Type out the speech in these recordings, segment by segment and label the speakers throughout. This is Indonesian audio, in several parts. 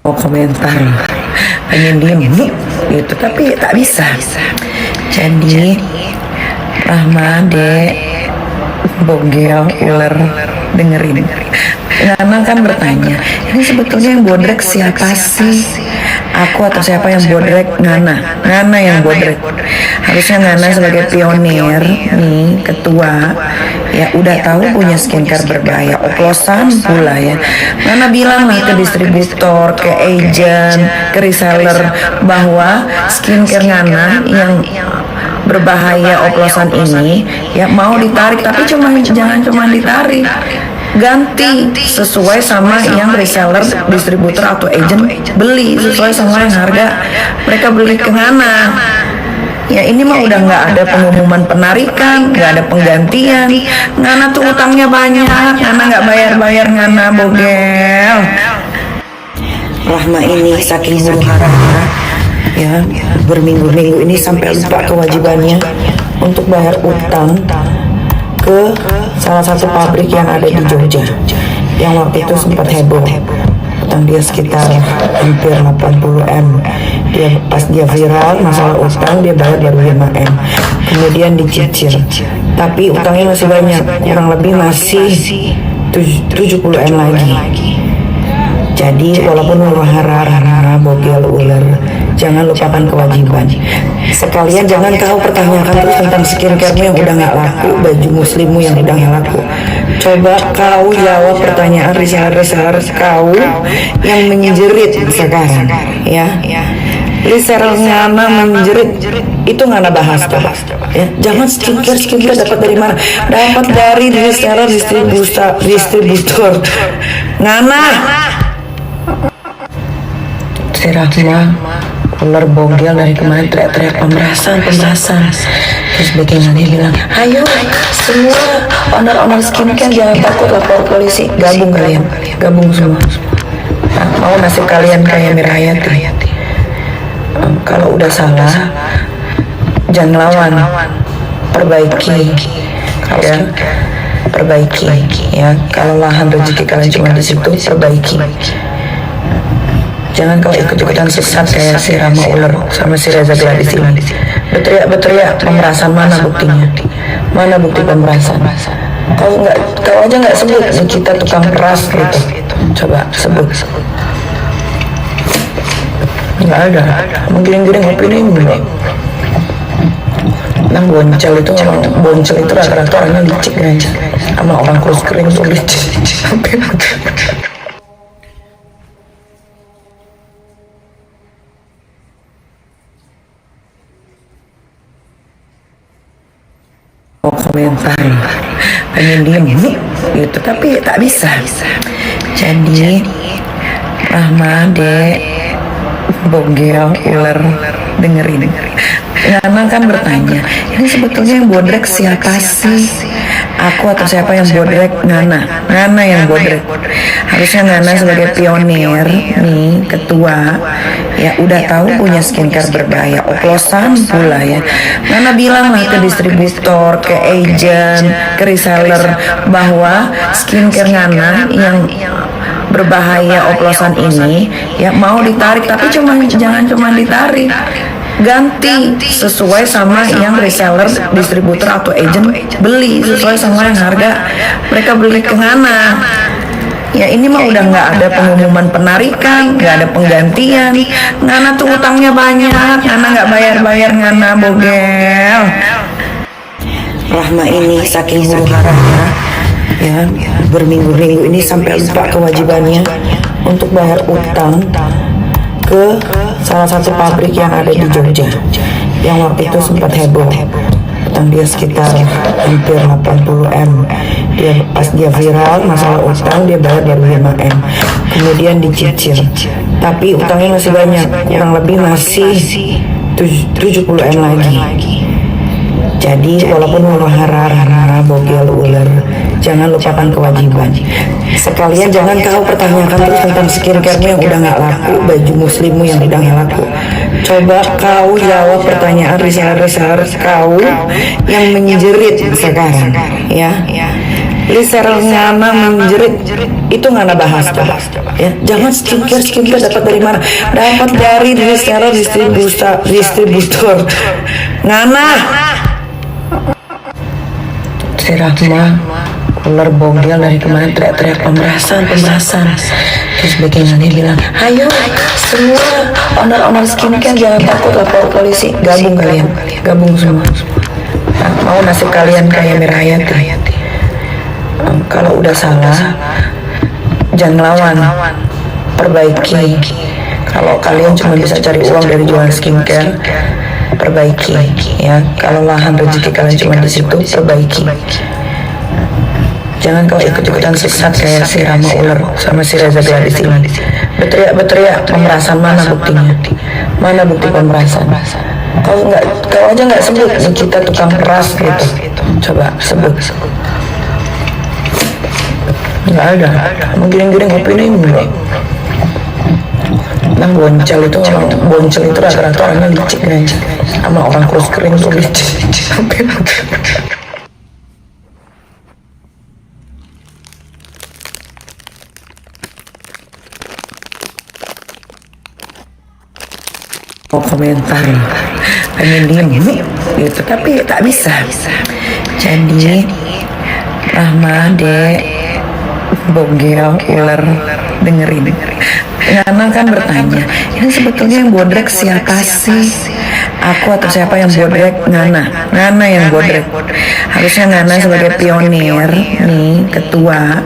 Speaker 1: mau komentar, pengen diem gitu, tapi tak bisa. Jadi Rahma, Dek, Bogel, Uler, dengerin. Ngana kan bertanya, ini sebetulnya yang bodrek siapa sih? Aku atau siapa yang bodrek? Ngana yang bodrek. Harusnya Ngana sebagai pionir nih, ketua, ya udah tahu punya skincare berbahaya, oplosan pula ya. Ngana bilang lah ke distributor, ke agent, ke reseller bahwa skincare Ngana yang berbahaya oplosan ini ya mau ditarik, tapi jangan cuma ditarik, ganti sesuai sama yang reseller, distributor atau agent beli, sesuai sama yang harga mereka beli ke Ngana. Ya ini mah udah nggak ada pengumuman penarikan, nggak ada penggantian. Ngana tuh utangnya banyak, Ngana nggak bayar Ngana, Bogel. Rahma ini saking huru haranya ya, berminggu-minggu ini sampai lupa kewajibannya untuk bayar utang ke salah satu pabrik yang ada di Jogja, yang waktu itu sempat heboh. Utang dia sekitar hampir 80M. Pas dia viral masalah utang, dia bayar baru 5M, kemudian dicicil, tapi utangnya masih banyak, kurang lebih masih 70M lagi. Jadi walaupun huru-hara, Bogel, Uler, jangan lupakan kewajiban. Sekalian jangan kau pertanyakan terus tentang skincare-mu yang udah nggak laku, baju muslimmu yang udah nggak laku. Coba kau jawab pertanyaan reseller kau yang menjerit sekarang, ya. Reseller Ngana menjerit, itu Ngana bahas tuh, ya. Jangan skincare dapat dari mana? Dapat dari reseller, distributor. Ngana. Si Rahma, Uler, Bogel dari kemarin teriak-teriak pemerasan. Terus bagaimana dia bilang, ayo semua owner skincare jangan takut lapor polisi, gabung semua. Nah, mau nasib kalian kayak Mirayati. Kalau udah salah jangan lawan, perbaiki ya. Kalau lahan rezeki kalian cuma di situ, perbaiki. Jangan kau ikut-ikutan sesat kayak si Rama Uler sama si Reza Gladys ini. Berteriak pemerasan, mana buktinya? Mana bukti pemerasan? Kau aja nggak sebut kita tukang peras gitu. Coba sebut. Nggak ada. Menggiring-giring opini ini. Boncel itu rata-rata orangnya licik guys. Sama orang kurus kering tuh licik. Mau komentar, pengen diem gitu, tapi tak bisa. Jadi Rahma, Dek, Bogel, Uler, dengerin. Ngana kan bertanya, ini sebetulnya yang bodrek siapa sih? Aku atau siapa yang bodrek? Ngana yang bodrek. Harusnya Ngana sebagai pionir nih, ketua, ya udah tahu punya skincare berbahaya, oplosan pula ya. Ngana bilang lah ke distributor, ke agent, ke reseller bahwa skincare Ngana yang berbahaya oplosan ini ya mau ditarik, tapi jangan cuma ditarik, ganti sesuai sama yang reseller, distributor atau agent beli, sesuai sama yang harga mereka beli ke Ngana. Ya ini mah udah nggak ada pengumuman penarikan, nggak ada penggantian. Ngana tuh utangnya banyak, Ngana nggak bayar Ngana, Bogel. Rahma ini saking huru haranya ya, berminggu-minggu ini sampai lupa kewajibannya untuk bayar utang ke salah satu pabrik yang ada di Jogja, yang waktu itu sempat heboh. Utang dia sekitar hampir 80M. Pas dia viral masalah utang, dia bayar baru 5M, kemudian dicicil, tapi utangnya masih banyak, kurang lebih masih 70M lagi. Jadi walaupun huru-hara, Bogel, Uler, jangan lupakan kewajiban. Sekalian jangan kau pertanyakan terus tentang skincare-mu yang udah nggak laku, baju muslimmu yang udah nggak laku. Coba kau jawab pertanyaan reseller kau yang menjerit sekarang, ya. Glycerol ngana menjerit itu ngana bahas coba ya. Jangan skincare dapat dari mana? Dapat dari glycerol distributor ngana. Si Rahma ular bogel dari kemarin teriak-teriak pemerasan. Terus bagiannya bilang, ayo semua owner skincare jangan takut, lapor polisi, gabung semua. Nah, mau nasib kalian kayak Mirayati. Kalau udah salah jangan lawan, perbaiki. Kalau kalian cuma bisa cari uang dari jualan skincare, perbaiki ya. Kalau lahan rezeki kalian cuma di situ, perbaiki. Jangan kau ikut-ikutan sesat kayak si Rama ular sama si Reza di sini. Berteriak pemerasan, mana buktinya? Mana bukti pemerasan? Kau aja nggak sebut kita tukang peras gitu. Coba sebut. Nggak ada. Menggiring-giring opini enggak. Nang boncel itu rata-rata orangnya licik aja. Sama orang kurus kering tuh licik. Mau komentar, pengen diem gitu, tapi tak bisa. Jadi Rahma, Dek, bogel, ular, dengerin. Ngana kan bertanya, ini sebetulnya yang bodrek siapa sih? Aku atau siapa yang bodrek? Ngana yang bodrek. Harusnya Ngana sebagai pionir nih, ketua,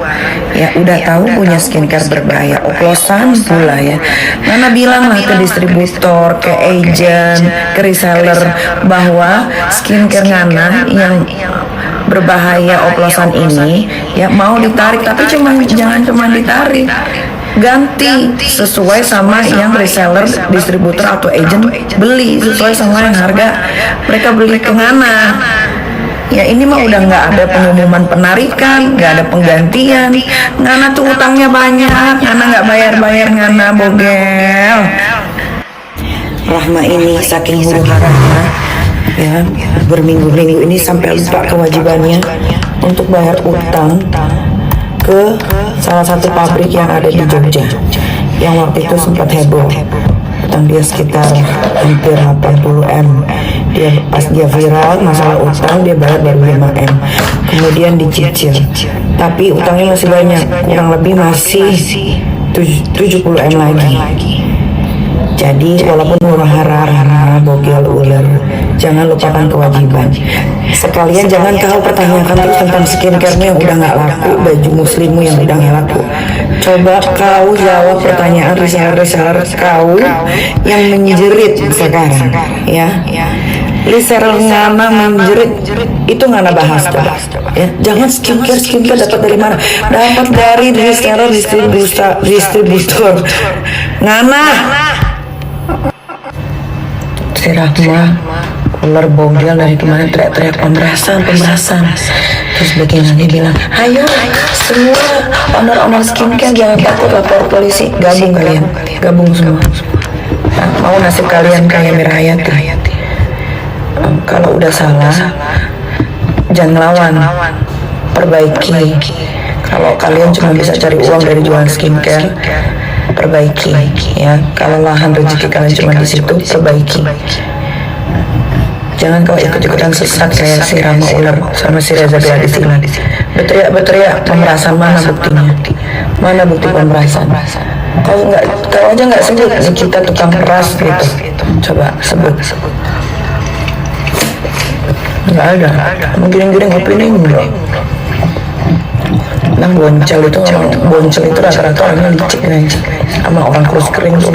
Speaker 1: ya udah tahu punya skincare berbahaya, oplosan pula ya. Ngana bilanglah ke distributor, ke agent, ke reseller bahwa skincare Ngana yang berbahaya oplosan ini ya mau ditarik, tapi jangan cuma ditarik, ganti sesuai sama yang reseller, distributor atau agent beli, sesuai sama yang harga mereka beli ke Ngana. Ya ini mah udah nggak ada pengumuman penarikan, nggak ada penggantian. Ngana tuh utangnya banyak, Ngana nggak bayar Ngana bogel. Rahma ini saking huru haranya ya, berminggu-minggu ini sampai lupa kewajibannya untuk bayar utang ke salah satu pabrik yang ada di Jogja yang waktu itu sempat heboh. Utang dia sekitar hampir 80M. Pas dia viral masalah utang, dia bayar baru 5M, kemudian dicicil, tapi utangnya masih banyak, kurang lebih masih 70M lagi. Jadi walaupun huru-hara bogel ular, jangan lupakan kewajiban. Sekalian jangan kau pertanyakan terus tentang skincare-nya yang udah nggak laku, baju muslimmu yang udah nggak laku. Coba kau jawab pertanyaan reseller kau yang menjerit sekarang ya. Glycerol ngana menjerit itu Ngana bahas coba ya. Jangan skincare dapat dari mana? Dapat dari glycerol distributor Ngana. Si Rahma ular bogel dari kemarin teriak-teriak pemerasan. Terus bagiannya bilang, ayo semua owner skincare jangan takut, lapor polisi, gabung semua. Nah, mau nasib kalian kayak Mirayati. Kalau udah salah jangan lawan, perbaiki. Kalau kalian cuma bisa cari uang dari jualan skincare, perbaiki ya. Kalau lahan rezeki kalian cuma di situ, perbaiki. Jangan kau ikut-ikutan sesat kayak si Rama ular sama si Reza di sini. Berteriak pemerasan, mana buktinya? Mana bukti pemerasan? Kau aja nggak sebut kita tukang peras gitu. Coba sebut. Nggak ada. Menggiring-giring opini enggak. Nang boncel itu rata-rata orangnya licik aja. Sama orang kurus kering tuh